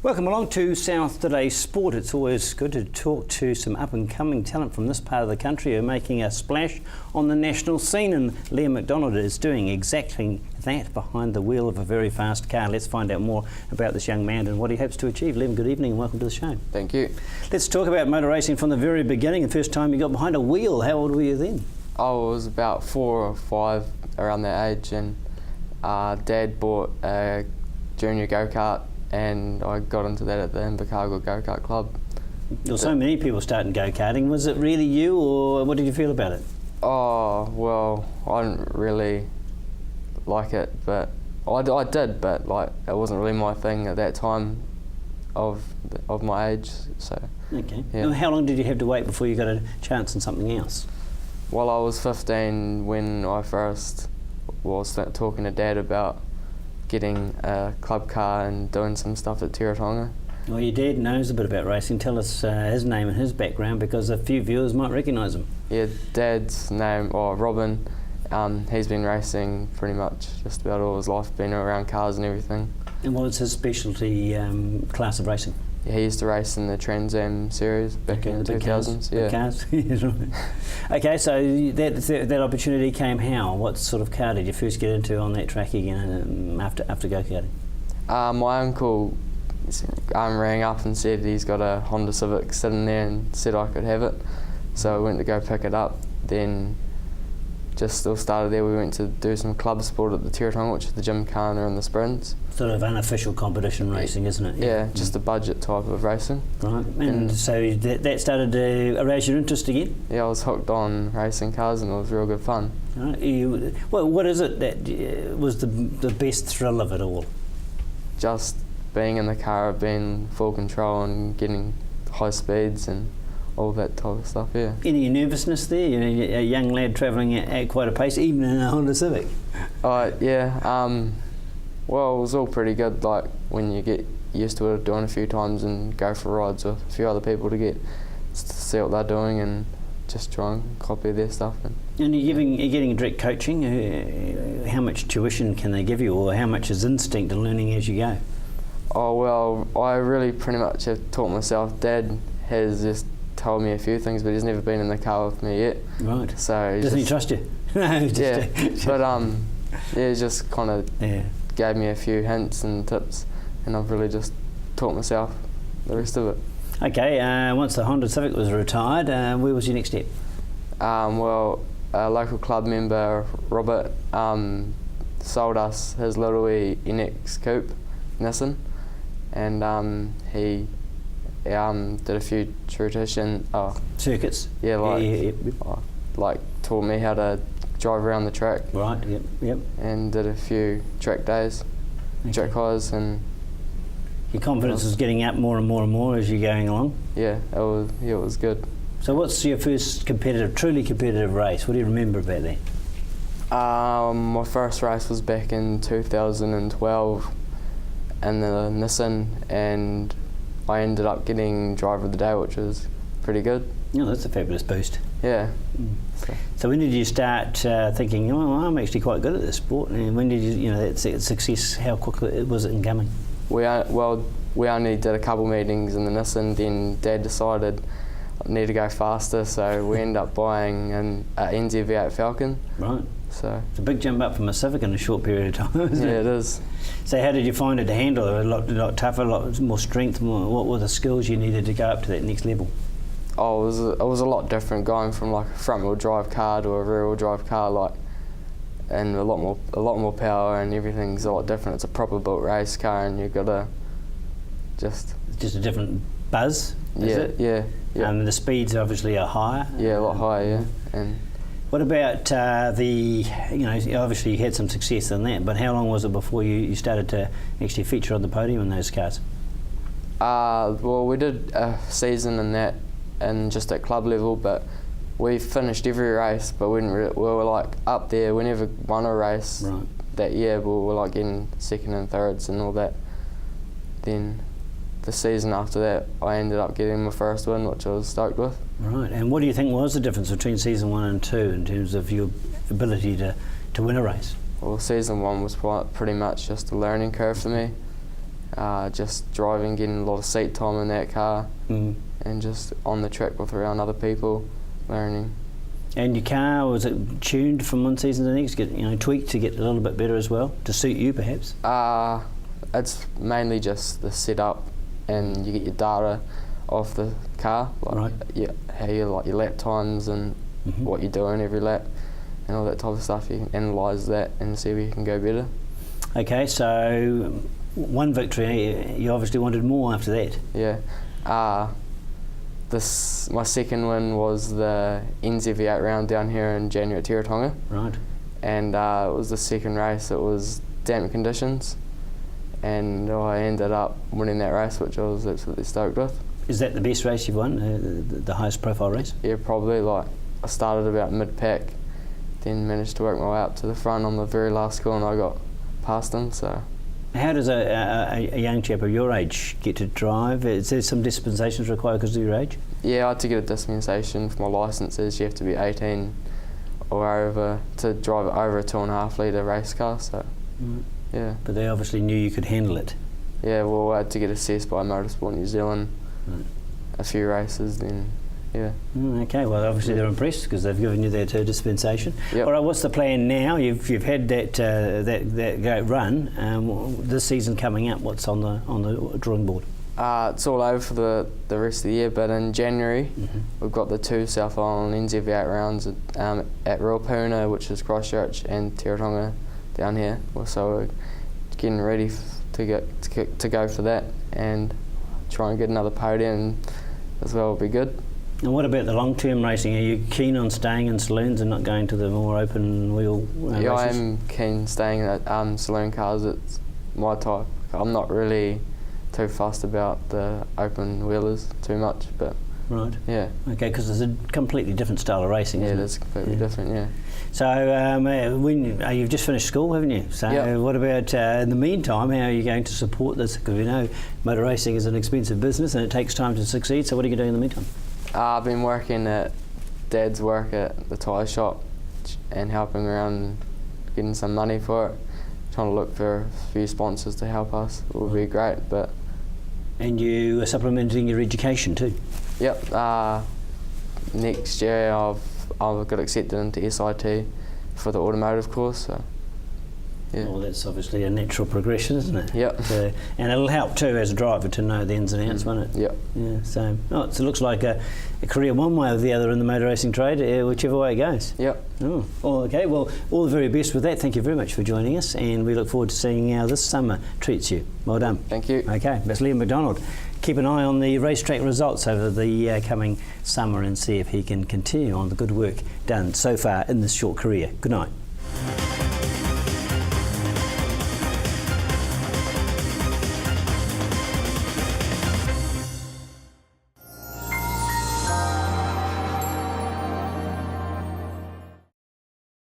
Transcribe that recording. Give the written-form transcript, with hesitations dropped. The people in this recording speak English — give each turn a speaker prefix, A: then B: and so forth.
A: Welcome along to South Today's Sport. It's always good to talk to some up-and-coming talent from this part of the country who are making a splash on the national scene, and Liam McDonald is doing exactly that behind the wheel of a very fast car. Let's find out more about this young man and what he hopes to achieve. Liam, good evening and welcome to the show.
B: Thank you.
A: Let's talk about motor racing from the very beginning. The first time you got behind a wheel, how old were you then?
B: I was about 4 or 5, around that age, and Dad bought a junior go-kart and I got into that at the Invercargill Go-Kart Club.
A: There were so many people starting go-karting. Was it really you, or what did you feel about it?
B: Oh, well, I didn't really like it, but I did, but like it wasn't really my thing at that time of my age. So.
A: Okay.
B: Yeah.
A: And how long did you have to wait before you got a chance in something else?
B: Well, I was 15 when I first was talking to Dad about getting a club car and doing some stuff at Tirotonga.
A: Well, your dad knows a bit about racing. Tell us his name and his background, because a few viewers might recognise him.
B: Yeah, Dad's name, Robin, he's been racing pretty much just about all his life, been around cars and everything.
A: And what was his specialty class of racing?
B: Yeah, he used to race in the Trans Am series back in the 2000s.
A: Yeah. Cars. Okay, so that opportunity came how? What sort of car did you first get into on that track again after go-karting?
B: My uncle rang up and said he's got a Honda Civic sitting there and said I could have it. So I went to go pick it up. Then just still started there. We went to do some club sport at the Tirotonga, which is the Gymkhana and the sprints.
A: Sort of unofficial competition racing, isn't it?
B: Yeah, just a budget type of racing.
A: Right, and so that started to arouse your interest again?
B: Yeah, I was hooked on racing cars and it was real good fun.
A: Right. Well, what is it that was the best thrill of it all?
B: Just being in the car, being full control and getting high speeds and all that type of stuff, yeah.
A: Any nervousness there? You know, a young lad travelling at quite a pace, even in a Honda Civic?
B: Yeah. Well, it was all pretty good, like when you get used to it, doing a few times and go for rides with a few other people to see what they're doing and just try and copy their stuff.
A: And you're getting direct coaching. How much tuition can they give you, or how much is instinct and learning as you go?
B: Oh, well, I really pretty much have taught myself. Dad has just told me a few things, but he's never been in the car with me yet.
A: Right.
B: So
A: doesn't he trust you? No.
B: Yeah. But he just kind of gave me a few hints and tips, and I've really just taught myself the rest of it.
A: Okay. Once the Honda Civic was retired, where was your next step?
B: Well, a local club member, Robert, sold us his little NX coupe, Nissan, and he did a few
A: circuits.
B: Yeah, like taught me how to drive around the track.
A: Right. Yep.
B: And did a few track days, track highs, and
A: your confidence is getting up more and more and more as you're going along.
B: Yeah, it was good.
A: So, what's your first truly competitive race? What do you remember about that?
B: My first race was back in 2012 in the Nissan, and I ended up getting driver of the day, which was pretty good.
A: Yeah, that's a fabulous boost.
B: Yeah.
A: So when did you start thinking, oh, I'm actually quite good at this sport? And when did that success, how quickly was it in coming?
B: We only did a couple meetings in the Nissan, then Dad decided I need to go faster, so we ended up buying an NZ V8 Falcon.
A: Right.
B: So
A: it's a big jump up from a Civic in a short period of time, isn't it?
B: Yeah, it is.
A: So how did you find it to handle it? A lot tougher, a lot more strength. What were the skills you needed to go up to that next level?
B: Oh, it was a lot different going from like a front-wheel drive car to a rear-wheel drive car, and a lot more power, and everything's a lot different. It's a proper built race car, and you've got to just
A: a different buzz. Is it?
B: Yeah.
A: The speeds obviously are higher.
B: Yeah, a lot higher. Yeah. And
A: what about obviously you had some success in that, but how long was it before you started to actually feature on the podium in those cars?
B: Well, we did a season in that, and just at club level, but we finished every race, but we were like up there. We never won a race that year, but we were like getting second and thirds and all that. Then the season after that, I ended up getting my first win, which I was stoked with.
A: Right, and what do you think was the difference between season 1 and 2 in terms of your ability to win a race?
B: Well, season 1 was pretty much just a learning curve for me, just driving, getting a lot of seat time in that car, and just on the track with around other people, learning.
A: And your car, was it tuned from one season to the next, get tweaked to get a little bit better as well, to suit you perhaps?
B: It's mainly just the setup, and you get your data off the car, like how you like your lap times and what you're doing every lap, and all that type of stuff. You can analyse that and see where you can go better. Okay,
A: so one victory, you obviously wanted more after that.
B: Yeah. My second win was the NZ V8 round down here in January at Teretonga.
A: Right.
B: And it was the second race. It was damp conditions, and I ended up winning that race, which I was absolutely stoked with.
A: Is that the best race you've won, the highest profile race?
B: Yeah, probably. Like, I started about mid-pack, then managed to work my way up to the front on the very last score, and I got past them. So.
A: How does a young chap of your age get to drive? Is there some dispensations required because of your age?
B: Yeah, I had to get a dispensation for my licences. You have to be 18 or over to drive over a 2.5 litre race car. So, yeah.
A: But they obviously knew you could handle it.
B: Yeah, well, I had to get assessed by Motorsport New Zealand. A few races, then. Yeah.
A: Okay, well obviously they're impressed because they've given you that dispensation.
B: Yep.
A: All right, what's the plan now? You've had that great run. This season coming up, what's on the drawing board?
B: It's all over for the rest of the year, but in January we've got the 2 Southland and NZ V8 rounds at Ruapuna, which is Christchurch, and Teretonga down here. So we're getting ready to go for that and try and get another podium as well. Will be good.
A: And what about the long-term racing? Are you keen on staying in saloons and not going to the more open wheel races?
B: Yeah, I am keen staying at saloon cars. It's my type. I'm not really too fussed about the open wheelers too much, but
A: right.
B: Yeah.
A: Okay, because it's a completely different style of racing.
B: Yeah, it is completely different. Yeah.
A: So you've just finished school, haven't you? So what about in the meantime? How are you going to support this? Because we know motor racing is an expensive business and it takes time to succeed. So what are you doing in the meantime?
B: I've been working at Dad's work at the tyre shop and helping around getting some money for it. Trying to look for a few sponsors to help us. It would be great, but. And
A: you are supplementing your education too?
B: Yep. Next year I've got accepted into SIT for the automotive course. So. Yeah.
A: Well, that's obviously a natural progression, isn't it?
B: Yep.
A: And it'll help too as a driver to know the ins and outs, won't it?
B: Yep.
A: Yeah. So it looks like a career one way or the other in the motor racing trade, whichever way it goes.
B: Yep.
A: Oh. Okay. Well, all the very best with that. Thank you very much for joining us, and we look forward to seeing how this summer treats you. Well done.
B: Thank you.
A: Okay. That's Liam McDonald. Keep an eye on the racetrack results over the coming summer and see if he can continue on the good work done so far in this short career. Good night.